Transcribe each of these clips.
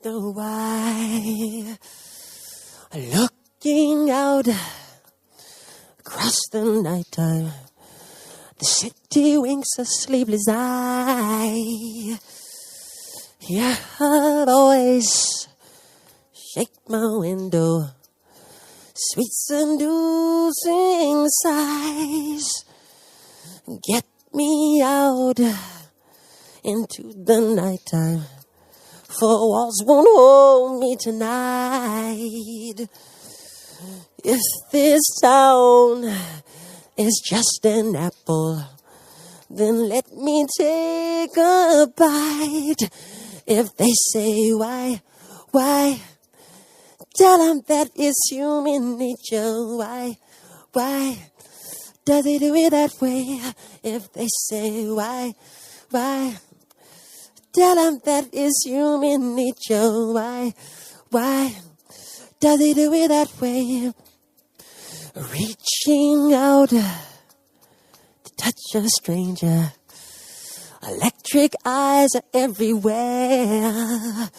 the why. Looking out across the nighttime, the city winks a sleepless eye. Hear her voice shake my window, sweet seducing sighs. Get me out into the nighttime, for walls won't hold me tonight. If this town is just an apple, then let me take a bite. If they say why, tell them that it's human nature. Why does he do it that way? If they say why, tell them that it's human nature. Why does he do it that way? Reaching out to touch a stranger, electric eyes are everywhere.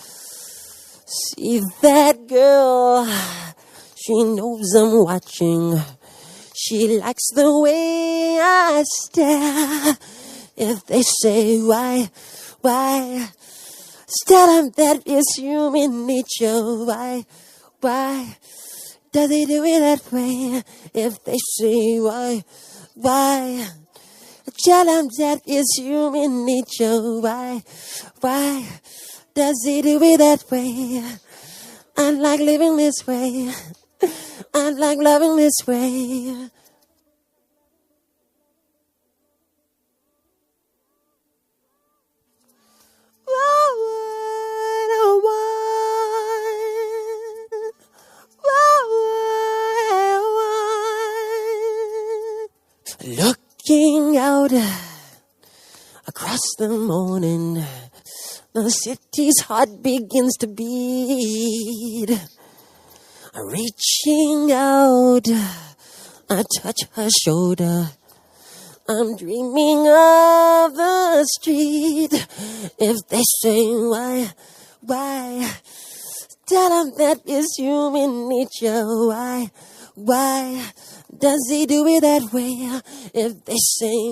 See that girl, she knows I'm watching. She likes the way I stare. If they say why, tell them that it's human nature. Why does he do it that way? If they say why, tell them that it's human nature. Why does he do it that way? I like living this way. I like loving this way. Looking out across the morning, the city's heart begins to beat. Reaching out, I touch her shoulder. I'm dreaming of the street. If they say why, tell them that it's human nature. Why does he do it that way? If they say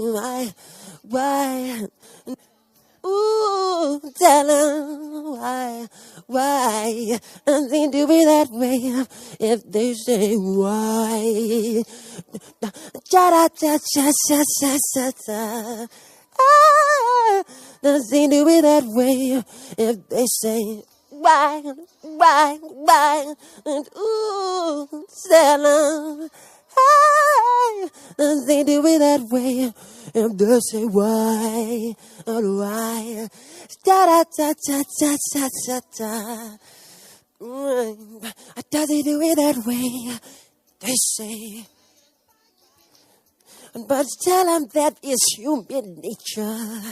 why, ooh, tell them why does he do it that way? If they say why, does he do it that way? If they say why, and ooh, tell them does he do it that way? If they say why, does he do it that way? They say, but tell him that is human nature.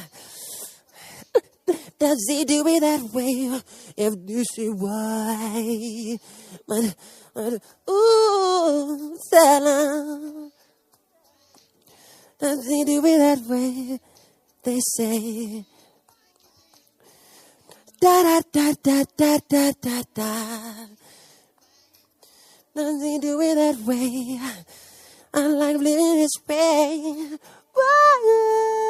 Does he do it that way? If they say why, ooh, tell him. Does he do it that way? They say, da. Does he do it that way? I like living this way. Why?